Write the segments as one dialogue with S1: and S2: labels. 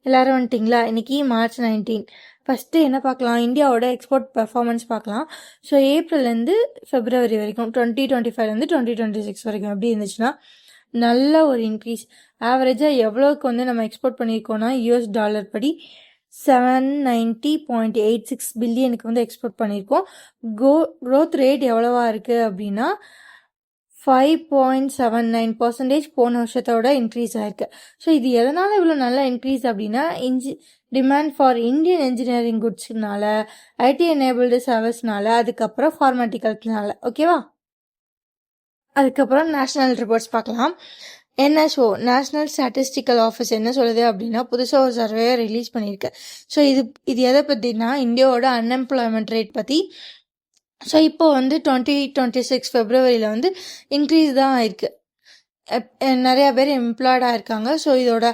S1: எல்லாரும் வந்துட்டிங்களா? இன்னைக்கு March 19. First என்ன பார்க்கலாம்? இந்தியாவோட எக்ஸ்போர்ட் பெர்ஃபார்மன்ஸ் பார்க்கலாம். ஸோ ஏப்ரல்லேருந்து ஃபெப்ரவரி வரைக்கும் 2025லேருந்து 2026 வரைக்கும் எப்படி இருந்துச்சுன்னா, நல்ல ஒரு இன்க்ரீஸ். ஆவரேஜாக எவ்வளோக்கு நம்ம எக்ஸ்போர்ட் பண்ணியிருக்கோன்னா, US$ படி 790.86 பில்லியனுக்கு எக்ஸ்போர்ட் பண்ணியிருக்கோம். க்ரோத் ரேட் எவ்வளவா இருக்குது அப்படின்னா 5.79% போன வருஷத்தோட இன்க்ரீஸ் ஆயிருக்கு. ஸோ இது எதனால் இவ்வளோ நல்லா இன்க்ரீஸ் அப்படின்னா, டிமாண்ட் ஃபார் இந்தியன் இன்ஜினியரிங் குட்ஸ்னால, ஐடி எனேபிள்டு சர்வீஸ்னால, அதுக்கப்புறம் ஃபார்மாட்டிக்கல்ஸ்னால. ஓகேவா? அதுக்கப்புறம் நேஷ்னல் ரிப்போர்ட்ஸ் பார்க்கலாம். NSO நேஷ்னல் ஸ்டாட்டிஸ்டிக்கல் ஆஃபீஸ் என்ன சொல்லுது அப்படின்னா, புதுசாக ஒரு சர்வேயை ரிலீஸ் பண்ணியிருக்கு. ஸோ இது எதை பற்றினா, இந்தியாவோட அன்எம்ப்ளாய்மெண்ட் ரேட் பற்றி. ஸோ இப்போ 2026 ஃபெப்ரவரியில் இன்க்ரீஸ் தான் ஆயிருக்கு. நிறையா பேர் எம்ப்ளாய்டாக இருக்காங்க. ஸோ இதோட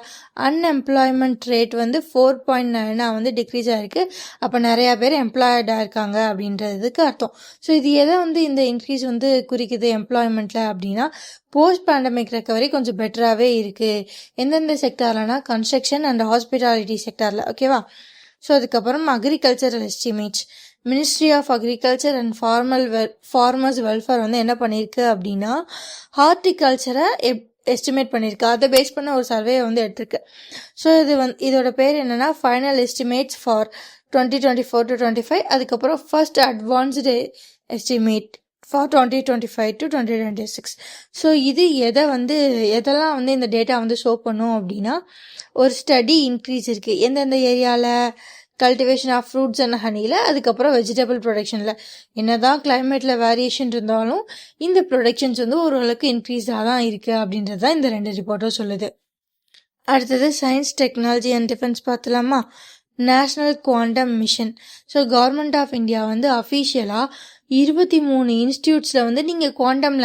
S1: அன்எம்ப்ளாய்மெண்ட் ரேட் 4.9 டிக்ரீஸ் ஆகிருக்கு. அப்போ நிறையா பேர் எம்ப்ளாய்டாக இருக்காங்க அப்படின்றதுக்கு அர்த்தம். ஸோ இது எதை இந்த இன்க்ரீஸ் குறிக்குது எம்ப்ளாய்மெண்ட்டில் அப்படின்னா, போஸ்ட் பேண்டமிக் ரெக்கவரி கொஞ்சம் பெட்டராகவே இருக்குது. எந்தெந்த செக்டார்லனா, கன்ஸ்ட்ரக்ஷன் அண்ட் ஹாஸ்பிட்டாலிட்டி செக்டாரில். ஓகேவா? ஸோ அதுக்கப்புறம் agricultural estimates, ministry of agriculture and farmers welfare என்ன பண்ணியிருக்கு அப்படின்னா, ஹார்டிகல்ச்சரை எஸ்டிமேட் பண்ணியிருக்கு. அதை பேஸ் பண்ண ஒரு சர்வே எடுத்திருக்கு. ஸோ இதோட பேர் என்னென்னா, ஃபைனல் எஸ்டிமேட்ஸ் ஃபார் 2024 to 2025. அதுக்கப்புறம் first advanced estimate for 2025 to 2026. So இது எதெல்லாம் இந்த டேட்டா ஷோ பண்ணும் அப்படின்னா, ஒரு ஸ்டடி இன்க்ரீஸ் இருக்குது எந்தெந்த ஏரியாவில், கல்டிவேஷன் ஆஃப் ஃப்ரூட்ஸ் அண்ட் ஹனியில், அதுக்கப்புறம் வெஜிடபிள் ப்ரொடக்ஷனில். என்னதான் கிளைமேட்டில் வேரியேஷன் இருந்தாலும் இந்த ப்ரொடக்ஷன்ஸ் ஓரளவுக்கு இன்க்ரீஸாக தான் இருக்குது அப்படின்றது தான் இந்த 2 ரிப்போர்ட்டும் சொல்லுது. அடுத்தது சயின்ஸ், டெக்னாலஜி அண்ட் டிஃபென்ஸ் பார்த்துலாமா? National quantum mission. So government of India அஃபீஷியலாக 23 இன்ஸ்டியூட்ஸில் நீங்கள் குவாண்டம்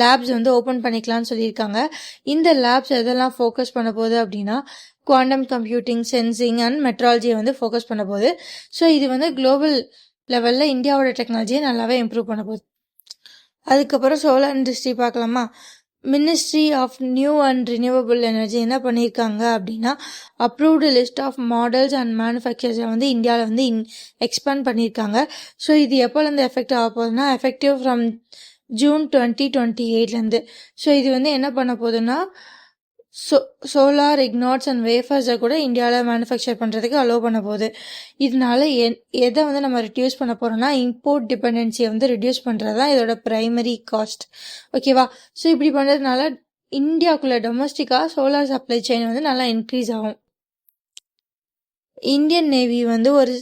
S1: லேப்ஸ் ஓப்பன் பண்ணிக்கலாம்னு சொல்லியிருக்காங்க. இந்த லேப்ஸ் எதெல்லாம் ஃபோக்கஸ் பண்ண போகுது அப்படின்னா, குவாண்டம் கம்ப்யூட்டிங், சென்சிங் அண்ட் மெட்ராலஜியை ஃபோக்கஸ் பண்ண போகுது. ஸோ இது குளோபல் லெவலில் இந்தியாவோட டெக்னாலஜியை நல்லாவே இம்ப்ரூவ் பண்ண போகுது. அதுக்கப்புறம் சோலார் இண்டஸ்ட்ரி பார்க்கலாமா? Ministry of new and renewable energy என்ன பண்ணியிருக்காங்க அப்படின்னா, approved list of models and மேனுஃபேக்சர்ஸை இந்தியாவில் எக்ஸ்பேண்ட் பண்ணியிருக்காங்க. ஸோ இது எப்போலேருந்து எஃபெக்ட் ஆக போகுதுன்னா, எஃபெக்டிவ் ஃப்ரம் June 2028. ஸோ இது என்ன பண்ண போகுதுன்னா, சோலார் இக்னாட்ஸ் அண்ட் வேஃபர்ஸை கூட இந்தியாவில் மேனுஃபேக்சர் பண்ணுறதுக்கு அலோவ் பண்ண போகுது. இதனால எதை நம்ம ரெடியூஸ் பண்ண போகிறோம்னா, இம்போர்ட் டிபெண்டன்சியை ரெடியூஸ் பண்ணுறது தான் இதோட ப்ரைமரி காஸ்ட். ஓகேவா? ஸோ இப்படி பண்ணுறதுனால இந்தியாவுக்குள்ளே டொமஸ்டிக்காக சோலார் சப்ளை செயின் நல்லா இன்க்ரீஸ் ஆகும். இந்தியன் நேவி ஒரு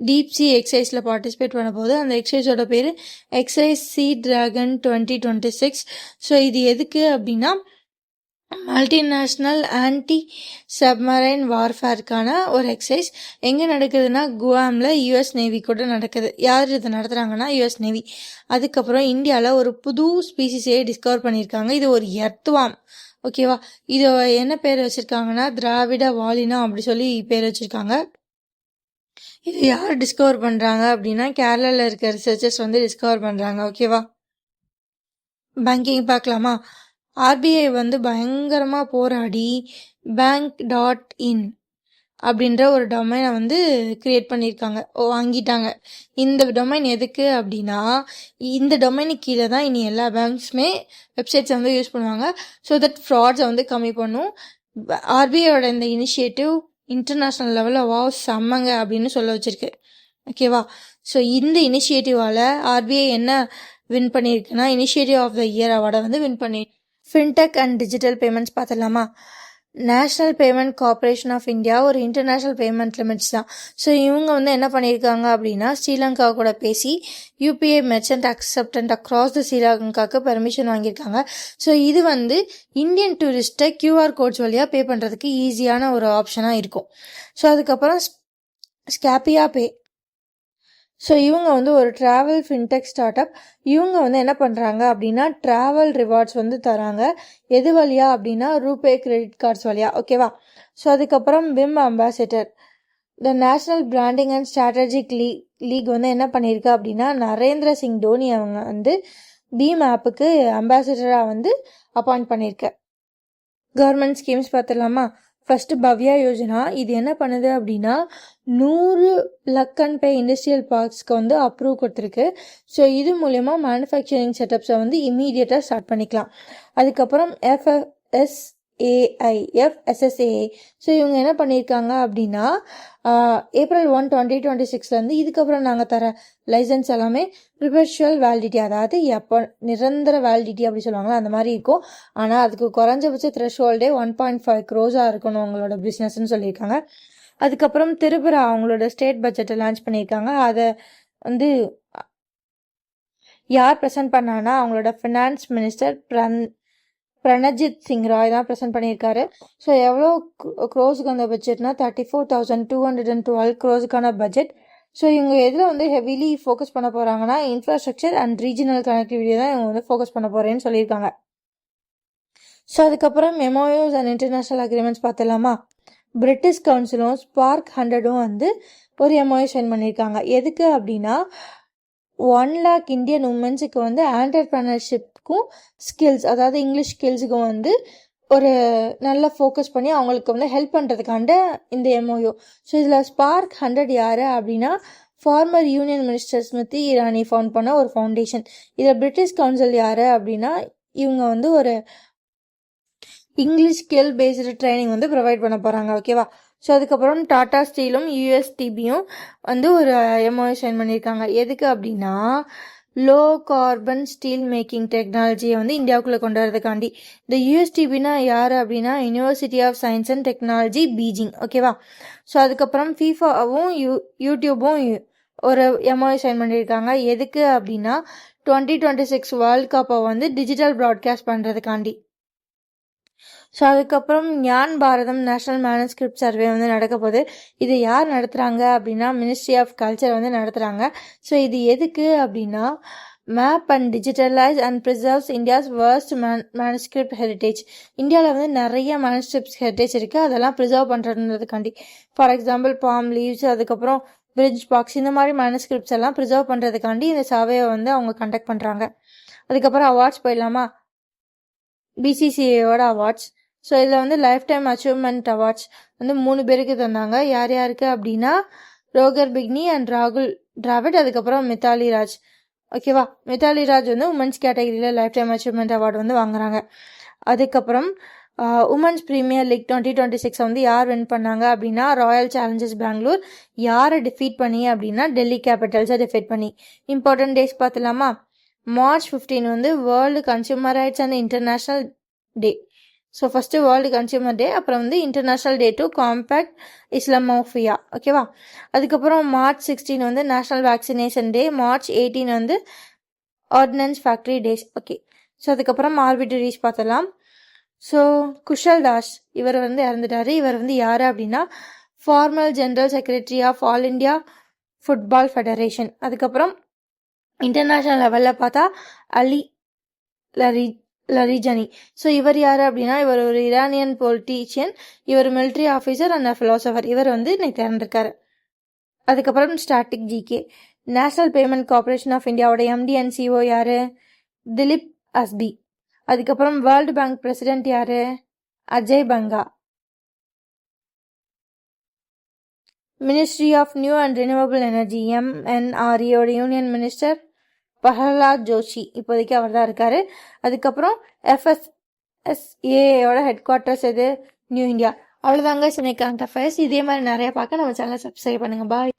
S1: டீப் சி எக்ஸசைஸில் பார்ட்டிசிபேட் பண்ண போது. அந்த எக்ஸசைஸோட பேர் எக்ஸசைஸ் சீ டிராகன் 2026. ஸோ இது எதுக்கு அப்படின்னா, மல்டிநேஷ்னல் ஆன்டி சப்மரைன் வார்ஃபேருக்கான ஒரு எக்ஸசைஸ். எங்கே நடக்குதுன்னா, குவாமில் US நேவி கூட நடக்குது. யார் இதை நடத்துகிறாங்கன்னா, US நேவி. அதுக்கப்புறம் இந்தியாவில் ஒரு புது ஸ்பீசிஸையே டிஸ்கவர் பண்ணியிருக்காங்க. இது ஒரு எர்த்வாம். ஓகேவா? இது என்ன பேர் வச்சுருக்காங்கன்னா, திராவிட வாலினா அப்படி சொல்லி பேர் வச்சுருக்காங்க. இது யார் டிஸ்கவர் பண்ணுறாங்க அப்படின்னா, கேரளாவில் இருக்க ரிசர்ச்சர்ஸ் டிஸ்கவர் பண்ணுறாங்க. ஓகேவா? பேங்கிங் பார்க்கலாமா? RBI பயங்கரமாக போராடி bank.in அப்படின்ற ஒரு டொமைனை கிரியேட் பண்ணியிருக்காங்க, வாங்கிட்டாங்க. இந்த டொமைன் எதுக்கு அப்படின்னா, இந்த டொமைனுக்கு கீழே தான் இனி எல்லா பேங்க்ஸுமே வெப்சைட்ஸை யூஸ் பண்ணுவாங்க. ஸோ தட் ஃப்ராட்ஸை கம்மி பண்ணும். RBIயோட இந்த இனிஷியேட்டிவ் இன்டர்நேஷ்னல் லெவலில் செம்மங்க அப்படின்னு சொல்ல வச்சுருக்கு. ஓகேவா? ஸோ இந்த இனிஷியேட்டிவால் RBI என்ன win பண்ணியிருக்குன்னா, initiative of the year அவார்டை win பண்ணி. ஃபின்டெக் அண்ட் டிஜிட்டல் பேமெண்ட்ஸ் பார்த்துடலாமா? National payment corporation of India ஒரு இன்டர்நேஷ்னல் பேமெண்ட் லிமிட்ஸ் தான். ஸோ இவங்க என்ன பண்ணியிருக்காங்க அப்படின்னா, ஸ்ரீலங்கா கூட பேசி UPI merchant அக்செப்டன்ட் across the ஸ்ரீலங்காவுக்கு permission வாங்கியிருக்காங்க. ஸோ இது இந்தியன் டூரிஸ்ட்டை QR கோட்ஸ் வழியாக பே பண்ணுறதுக்கு ஈஸியான ஒரு ஆப்ஷனாக இருக்கும். ஸோ அதுக்கப்புறம் ஸ்கேப்பியா பே. ஸோ இவங்க ஒரு ட்ராவல் ஃபின்டெக் ஸ்டார்ட் அப். இவங்க என்ன பண்ணுறாங்க அப்படின்னா, ட்ராவல் ரிவார்ட்ஸ் தராங்க. எது வழியா அப்படின்னா, ரூபே கிரெடிட் கார்ட்ஸ் வழியா. ஓகேவா? ஸோ அதுக்கப்புறம் BIM ambassador, the national branding and strategic league என்ன பண்ணியிருக்கு அப்படின்னா, நரேந்திர சிங் தோனி அவங்க BIM ஆப்புக்கு அம்பாசிடராக அப்பாயிண்ட் பண்ணியிருக்க. கவர்மெண்ட் ஸ்கீம்ஸ் பார்த்துடலாமா? ஃபர்ஸ்ட் பவ்யா யோஜனா இது என்ன பண்ணுது அப்படின்னா 100 லக் அண்ட் பே இண்டஸ்ட்ரியல் பார்க்ஸ்க்கு வந்து அப்ரூவ் கொடுத்துருக்கு. ஸோ இது மூலயமா மேனுஃபேக்சரிங் செட்டப்ஸை வந்து இம்மீடியட்டாக ஸ்டார்ட் பண்ணிக்கலாம். அதுக்கப்புறம் FSSAI. ஸோ இவங்க என்ன பண்ணியிருக்காங்க அப்படின்னா April 1, 2026 இதுக்கப்புறம் நாங்கள் தர லைசன்ஸ் எல்லாமே ப்ரிபெர்ச்சுவல் வேலிடிட்டி, அதாவது எப்போ நிரந்தர வேலிடிட்டி அப்படி சொல்லுவாங்களா அந்த மாதிரி இருக்கும். ஆனால் அதுக்கு குறைஞ்சபட்ச த்ரெஷ்ஹோல்டே 1.5 crores இருக்கணும் உங்களோட பிஸ்னஸ்ன்னு சொல்லியிருக்காங்க. அதுக்கப்புறம் திரிபுரா அவங்களோட ஸ்டேட் பட்ஜெட்டை லான்ச் பண்ணியிருக்காங்க. அதை வந்து யார் ப்ரெசென்ட் பண்ணாங்கன்னா அவங்களோட ஃபினான்ஸ் மினிஸ்டர் பிரணஜித் சிங் ராய் தான் ப்ரெசென்ட் பண்ணியிருக்காரு. ஸோ எவ்வளோ க்ரோஸுக்கு அந்த பட்ஜெட்னா 34,212 crores பட்ஜெட். ஸோ இவங்க எதில் வந்து ஹெவிலி ஃபோக்கஸ் பண்ண போகிறாங்கன்னா இன்ஃப்ராஸ்ட்ரக்சர் அண்ட் ரீஜனல் கனெக்டிவிட்டி தான் இவங்க வந்து ஃபோக்கஸ் பண்ண போகிறேன்னு சொல்லியிருக்காங்க. ஸோ அதுக்கப்புறம் MOUs அண்ட் இன்டர்நேஷ்னல் அக்ரிமெண்ட்ஸ் பார்த்துலாமா. பிரிட்டிஷ் கவுன்சிலும் ஸ்பார்க் 100 வந்து ஒரு MOU சைன் பண்ணியிருக்காங்க. எதுக்கு அப்படின்னா 1 lakh இந்தியன் உமன்ஸுக்கு வந்து ஆண்டர்பிரனர்ஷிப்க்கும் ஸ்கில்ஸ், அதாவது இங்கிலீஷ் ஸ்கில்ஸுக்கும் வந்து ஒரு நல்ல ஃபோக்கஸ் பண்ணி அவங்களுக்கு வந்து ஹெல்ப் பண்ணுறதுக்காண்ட இந்த MOU. ஸோ இதில் ஸ்பார்க் 100 யார் அப்படின்னா former union minister Smriti Irani found பண்ண ஒரு ஃபவுண்டேஷன். இதில் பிரிட்டிஷ் கவுன்சில் யார் அப்படின்னா இவங்க வந்து ஒரு இங்கிலீஷ் ஸ்கில் பேஸ்டு ட்ரைனிங் வந்து ப்ரொவைட் பண்ண போகிறாங்க. ஓகேவா. ஸோ அதுக்கப்புறம் டாடா ஸ்டீலும் USTBயும் வந்து ஒரு MOU சைன் பண்ணியிருக்காங்க. எதுக்கு அப்படின்னா லோ கார்பன் ஸ்டீல் மேக்கிங் டெக்னாலஜியை வந்து இந்தியாவுக்குள்ளே கொண்டு வரதுக்காண்டி. இந்த USTBனா யார் அப்படின்னா university of science and technology Beijing. ஓகேவா. ஸோ அதுக்கப்புறம் FIFAவும் யூடியூப்பும் ஒரு MOU சைன் பண்ணியிருக்காங்க. எதுக்கு அப்படின்னா 2026 வேர்ல்ட் கப்பை வந்து டிஜிட்டல் ப்ராட்காஸ்ட் பண்ணுறதுக்காண்டி. ஸோ அதுக்கப்புறம் ஞான் பாரதம் நேஷனல் மேனுஸ்கிரிப்ட் சர்வே வந்து நடக்க போகுது. இது யார் நடத்துகிறாங்க அப்படின்னா மினிஸ்ட்ரி ஆஃப் கல்ச்சர் வந்து நடத்துகிறாங்க. ஸோ இது எதுக்கு அப்படின்னா map and digitalise and preserves India's vast manuscript heritage. இந்தியாவில் வந்து நிறைய மேனுஸ்கிரிப்ட் ஹெரிட்டேஜ் இருக்குது, அதெல்லாம் ப்ரிசர்வ் பண்ணுறதுக்காண்டி. ஃபார் எக்ஸாம்பிள் பாம் லீவ்ஸ், அதுக்கப்புறம் பிரிட்ஜ் பாக்ஸ், இந்த மாதிரி மேனுஸ்கிரிப்ட்ஸ் எல்லாம் ப்ரிசர்வ் பண்ணுறதுக்காண்டி இந்த சர்வேயை வந்து அவங்க கண்டக்ட் பண்ணுறாங்க. அதுக்கப்புறம் அவார்ட்ஸ் போயிடலாமா. BCCIயோட அவார்ட்ஸ். ஸோ இதில் வந்து லைஃப் டைம் அச்சீவ்மெண்ட் அவார்ட்ஸ் வந்து 3 பேருக்கு தந்தாங்க. யார் யாருக்கு அப்படின்னா ரோகர் பிக்னி அண்ட் ராகுல் டிராவிட், அதுக்கப்புறம் மித்தாலி ராஜ். ஓகேவா. மித்தாலி ராஜ் வந்து உமன்ஸ் கேட்டகரியில் லைஃப் டைம் அச்சீவ்மெண்ட் அவார்டு வந்து வாங்குறாங்க. அதுக்கப்புறம் உமன்ஸ் ப்ரீமியர் லீக் 2026 வந்து யார் வின் பண்ணாங்க அப்படின்னா ராயல் சேலஞ்சர்ஸ் பெங்களூர். யாரை டிஃபீட் பண்ணி அப்படின்னா டெல்லி கேபிட்டல்ஸை டிஃபீட் பண்ணி. இம்பார்ட்டன்ட் டேஸ் பார்த்துலாமா. March 15 வந்து world consumer rights and international day. So first world consumer day, அப்புறம் வந்து international day to combat Islamophobia. ஓகேவா. அதுக்கப்புறம் March 16 வந்து நேஷ்னல் வேக்சினேஷன் டே. March 18 வந்து ordinance factory days. Okay. So அதுக்கப்புறம் ஆர்பிட்டரிஸ் பார்த்தலாம். ஸோ குஷல் தாஸ் இவர் வந்து இறந்துட்டார். இவர் வந்து யார் அப்படின்னா former general secretary of all India football federation. அதுக்கப்புறம் இன்டர்நேஷ்னல் லெவலில் பார்த்தா அலி லரிஜனி. ஸோ இவர் யார் அப்படின்னா இவர் ஒரு ஈரானியன் பொலிட்டீஷியன், இவர் மிலிட்ரி ஆஃபீஸர் அண்ட் ஃபிலாசபர். இவர் வந்து இன்னைக்கு இறந்துருக்காரு. அதுக்கப்புறம் static GK. National payment corporation of இந்தியாவோட MD அண்ட் CEO யார்? திலீப் அஸ்பி. அதுக்கப்புறம் வேர்ல்டு பேங்க் பிரசிடென்ட் யார்? Ajay Banga. Ministry of new and renewable energy MNREயோட யூனியன் மினிஸ்டர் பிரஹலாத் ஜோஷி. இப்போதைக்கு அவர் தான் இருக்காரு. அதுக்கப்புறம் FSSAIயோட ஹெட் குவார்ட்டர்ஸ் எது? New India. அவ்வளோதாங்க. இன்னைக்கு கரண்ட் அஃபேர்ஸ். இதே மாதிரி நிறைய பார்க்க நம்ம சேனலை சப்ஸ்கிரைப் பண்ணுங்கள். பாய்.